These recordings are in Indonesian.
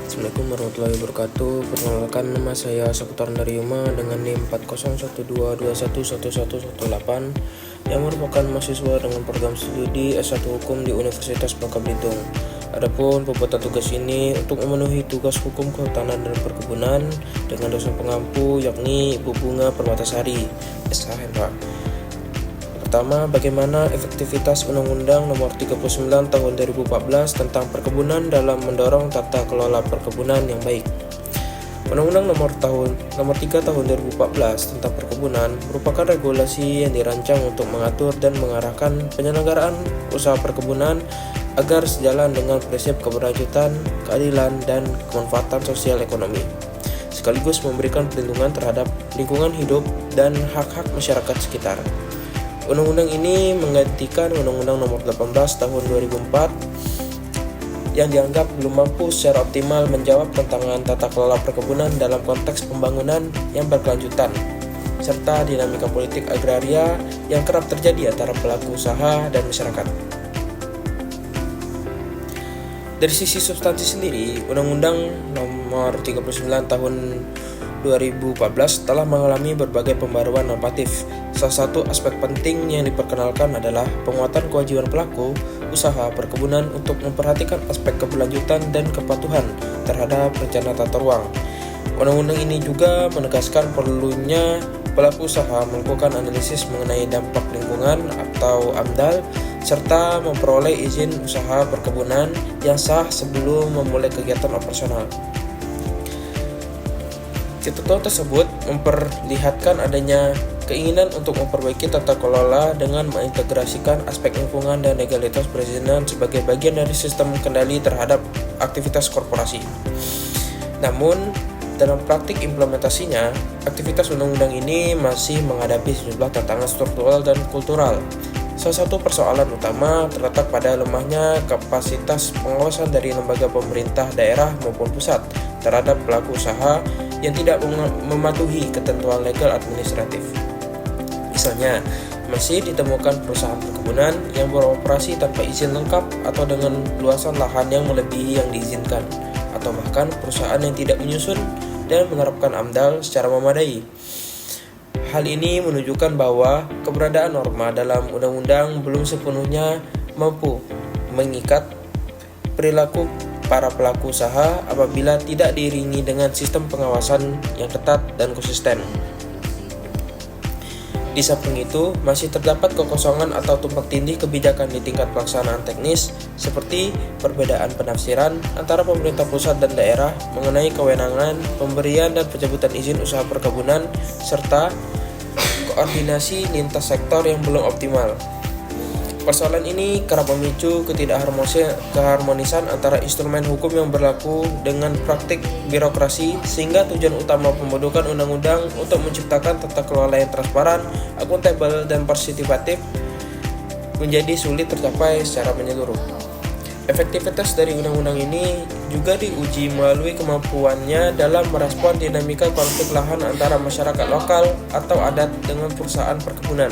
Assalamualaikum warahmatullahi wabarakatuh. Perkenalkan, nama saya Saputra Nariuma dengan NIM 4012211118 yang merupakan mahasiswa dengan program studi S1 Hukum di Universitas Bangka Belitung. Adapun pembuatan tugas ini untuk memenuhi tugas hukum kehutanan dan perkebunan dengan dosen pengampu yakni Ibu Bunga Permatasari, SHMH. Pertama, bagaimana efektivitas Undang-Undang Nomor 39 Tahun 2014 tentang Perkebunan dalam mendorong tata kelola perkebunan yang baik. Undang-Undang Nomor 3 Tahun 2014 tentang Perkebunan merupakan regulasi yang dirancang untuk mengatur dan mengarahkan penyelenggaraan usaha perkebunan agar sejalan dengan prinsip keberlanjutan, keadilan, dan kemanfaatan sosial ekonomi, sekaligus memberikan perlindungan terhadap lingkungan hidup dan hak-hak masyarakat sekitar. Undang-undang ini menggantikan Undang-Undang Nomor 18 Tahun 2004 yang dianggap belum mampu secara optimal menjawab tantangan tata kelola perkebunan dalam konteks pembangunan yang berkelanjutan, serta dinamika politik agraria yang kerap terjadi antara pelaku usaha dan masyarakat. Dari sisi substansi sendiri, Undang-Undang Nomor 39 Tahun 2014 telah mengalami berbagai pembaruan normatif. Salah satu aspek penting yang diperkenalkan adalah penguatan kewajiban pelaku usaha perkebunan untuk memperhatikan aspek keberlanjutan dan kepatuhan terhadap rencana tata ruang. Undang-undang ini juga menegaskan perlunya pelaku usaha melakukan analisis mengenai dampak lingkungan atau AMDAL serta memperoleh izin usaha perkebunan yang sah sebelum memulai kegiatan operasional. Ketentuan tersebut memperlihatkan adanya keinginan untuk memperbaiki tata kelola dengan mengintegrasikan aspek lingkungan dan legalitas perizinan sebagai bagian dari sistem kendali terhadap aktivitas korporasi. Namun, dalam praktik implementasinya, aktivitas undang-undang ini masih menghadapi sejumlah tantangan struktural dan kultural. Salah satu persoalan utama terletak pada lemahnya kapasitas pengawasan dari lembaga pemerintah daerah maupun pusat terhadap pelaku usaha yang tidak mematuhi ketentuan legal administratif. Misalnya, masih ditemukan perusahaan perkebunan yang beroperasi tanpa izin lengkap atau dengan luasan lahan yang melebihi yang diizinkan, atau bahkan perusahaan yang tidak menyusun dan menerapkan AMDAL secara memadai. Hal ini menunjukkan bahwa keberadaan norma dalam undang-undang belum sepenuhnya mampu mengikat perilaku para pelaku usaha apabila tidak diiringi dengan sistem pengawasan yang ketat dan konsisten. Di samping itu, masih terdapat kekosongan atau tumpang tindih kebijakan di tingkat pelaksanaan teknis, seperti perbedaan penafsiran antara pemerintah pusat dan daerah mengenai kewenangan, pemberian dan pencabutan izin usaha perkebunan, serta koordinasi lintas sektor yang belum optimal. Persoalan ini kerap memicu ketidakharmonisan antara instrumen hukum yang berlaku dengan praktik birokrasi, sehingga tujuan utama pembentukan undang-undang untuk menciptakan tata kelola yang transparan, akuntabel, dan partisipatif menjadi sulit tercapai secara menyeluruh. Efektivitas dari undang-undang ini juga diuji melalui kemampuannya dalam merespon dinamika konflik lahan antara masyarakat lokal atau adat dengan perusahaan perkebunan.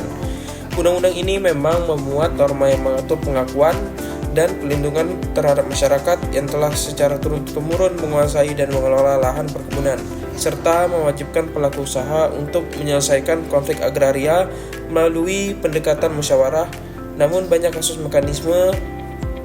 Undang-undang ini memang memuat norma yang mengatur pengakuan dan pelindungan terhadap masyarakat yang telah secara turun-temurun menguasai dan mengelola lahan perkebunan, serta mewajibkan pelaku usaha untuk menyelesaikan konflik agraria melalui pendekatan musyawarah. Namun banyak kasus mekanisme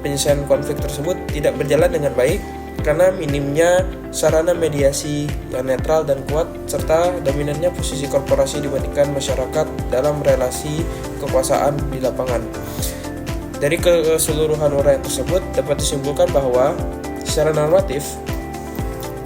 penyelesaian konflik tersebut tidak berjalan dengan baik karena minimnya sarana mediasi yang netral dan kuat, serta dominannya posisi korporasi dibandingkan masyarakat dalam relasi kekuasaan di lapangan. Dari keseluruhan uraian tersebut dapat disimpulkan bahwa secara normatif,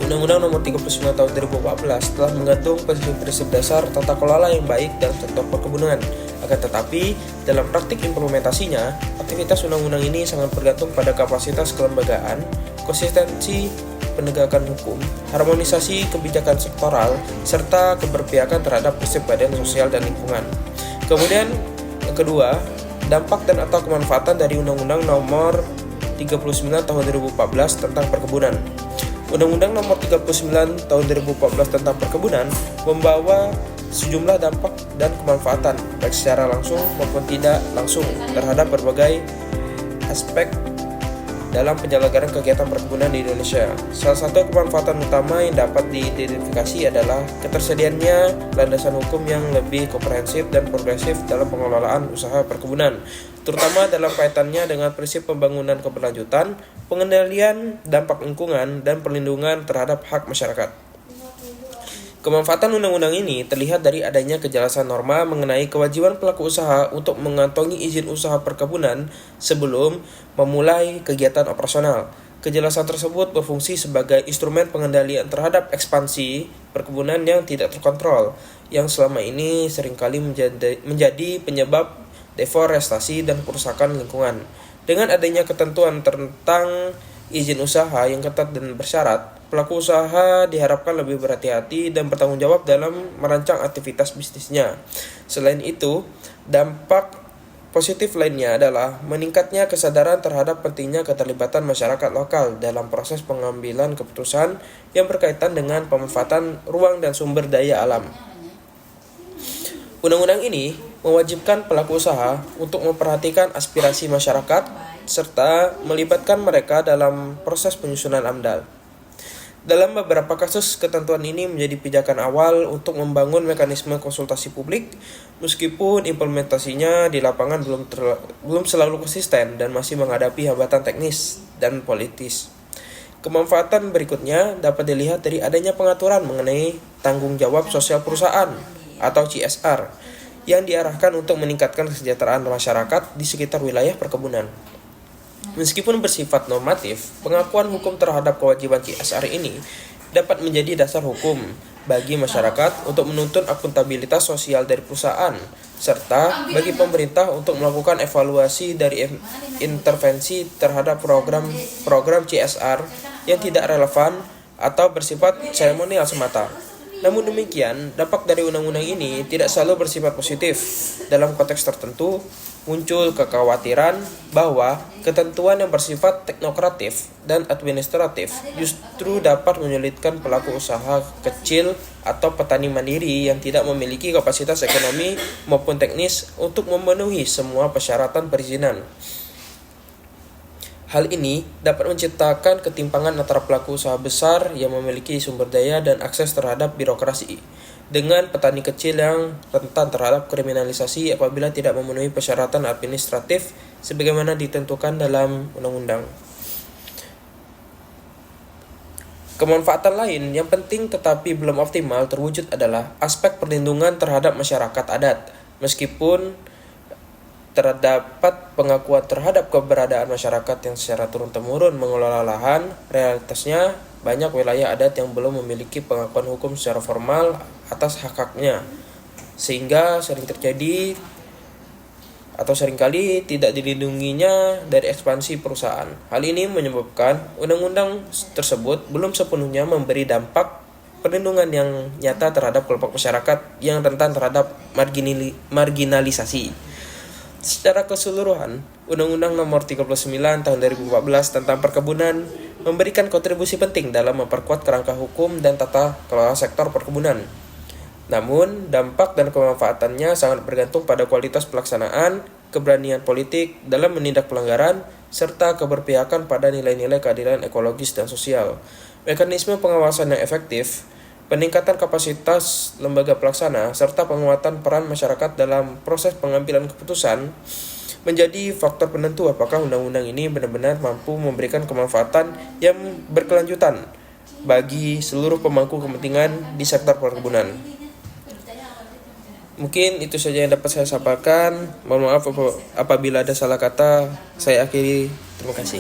Undang-Undang Nomor 39 Tahun 2014 telah menggantung prinsip-prinsip dasar tata kelola yang baik dalam sektor perkebunan. Akan tetapi, dalam praktik implementasinya, aktivitas undang-undang ini sangat bergantung pada kapasitas kelembagaan, konsistensi penegakan hukum, harmonisasi kebijakan sektoral, serta keberpihakan terhadap prinsip keadilan sosial dan lingkungan. Kemudian, yang kedua, dampak dan atau kemanfaatan dari Undang-Undang Nomor 39 Tahun 2014 tentang Perkebunan. Undang-Undang Nomor 39 Tahun 2014 tentang Perkebunan membawa sejumlah dampak dan kemanfaatan, baik secara langsung maupun tidak langsung, terhadap berbagai aspek dalam penyelenggaraan kegiatan perkebunan di Indonesia. Salah satu kemanfaatan utama yang dapat diidentifikasi adalah ketersediaannya landasan hukum yang lebih komprehensif dan progresif dalam pengelolaan usaha perkebunan, terutama dalam kaitannya dengan prinsip pembangunan keberlanjutan, pengendalian dampak lingkungan, dan perlindungan terhadap hak masyarakat. Kemanfaatan undang-undang ini terlihat dari adanya kejelasan norma mengenai kewajiban pelaku usaha untuk mengantongi izin usaha perkebunan sebelum memulai kegiatan operasional. Kejelasan tersebut berfungsi sebagai instrumen pengendalian terhadap ekspansi perkebunan yang tidak terkontrol, yang selama ini seringkali menjadi penyebab deforestasi dan kerusakan lingkungan. Dengan adanya ketentuan tentang izin usaha yang ketat dan bersyarat, pelaku usaha diharapkan lebih berhati-hati dan bertanggung jawab dalam merancang aktivitas bisnisnya. Selain itu, dampak positif lainnya adalah meningkatnya kesadaran terhadap pentingnya keterlibatan masyarakat lokal dalam proses pengambilan keputusan yang berkaitan dengan pemanfaatan ruang dan sumber daya alam. Undang-undang ini mewajibkan pelaku usaha untuk memperhatikan aspirasi masyarakat serta melibatkan mereka dalam proses penyusunan AMDAL. Dalam beberapa kasus, ketentuan ini menjadi pijakan awal untuk membangun mekanisme konsultasi publik, meskipun implementasinya di lapangan belum selalu konsisten dan masih menghadapi hambatan teknis dan politis. Kemanfaatan berikutnya dapat dilihat dari adanya pengaturan mengenai tanggung jawab sosial perusahaan atau CSR yang diarahkan untuk meningkatkan kesejahteraan masyarakat di sekitar wilayah perkebunan. Meskipun bersifat normatif, pengakuan hukum terhadap kewajiban CSR ini dapat menjadi dasar hukum bagi masyarakat untuk menuntut akuntabilitas sosial dari perusahaan, serta bagi pemerintah untuk melakukan evaluasi dari intervensi terhadap program CSR yang tidak relevan atau bersifat seremonial semata. Namun demikian, dampak dari undang-undang ini tidak selalu bersifat positif. Dalam konteks tertentu, muncul kekhawatiran bahwa ketentuan yang bersifat teknokratif dan administratif justru dapat menyulitkan pelaku usaha kecil atau petani mandiri yang tidak memiliki kapasitas ekonomi maupun teknis untuk memenuhi semua persyaratan perizinan. Hal ini dapat menciptakan ketimpangan antara pelaku usaha besar yang memiliki sumber daya dan akses terhadap birokrasi, dengan petani kecil yang rentan terhadap kriminalisasi apabila tidak memenuhi persyaratan administratif sebagaimana ditentukan dalam undang-undang. Kemanfaatan lain yang penting tetapi belum optimal terwujud adalah aspek perlindungan terhadap masyarakat adat. Meskipun terdapat pengakuan terhadap keberadaan masyarakat yang secara turun-temurun mengelola lahan, realitasnya banyak wilayah adat yang belum memiliki pengakuan hukum secara formal atas hak-haknya, sehingga seringkali tidak dilindunginya dari ekspansi perusahaan. Hal ini menyebabkan undang-undang tersebut belum sepenuhnya memberi dampak perlindungan yang nyata terhadap kelompok masyarakat yang rentan terhadap marginalisasi. Secara keseluruhan, Undang-Undang Nomor 39 Tahun 2014 tentang Perkebunan memberikan kontribusi penting dalam memperkuat kerangka hukum dan tata kelola sektor perkebunan. Namun, dampak dan kemanfaatannya sangat bergantung pada kualitas pelaksanaan, keberanian politik dalam menindak pelanggaran, serta keberpihakan pada nilai-nilai keadilan ekologis dan sosial. Mekanisme pengawasan yang efektif, peningkatan kapasitas lembaga pelaksana, serta penguatan peran masyarakat dalam proses pengambilan keputusan menjadi faktor penentu apakah undang-undang ini benar-benar mampu memberikan kemanfaatan yang berkelanjutan bagi seluruh pemangku kepentingan di sektor perkebunan. Mungkin itu saja yang dapat saya sampaikan. Mohon maaf apabila ada salah kata. Saya akhiri. Terima kasih.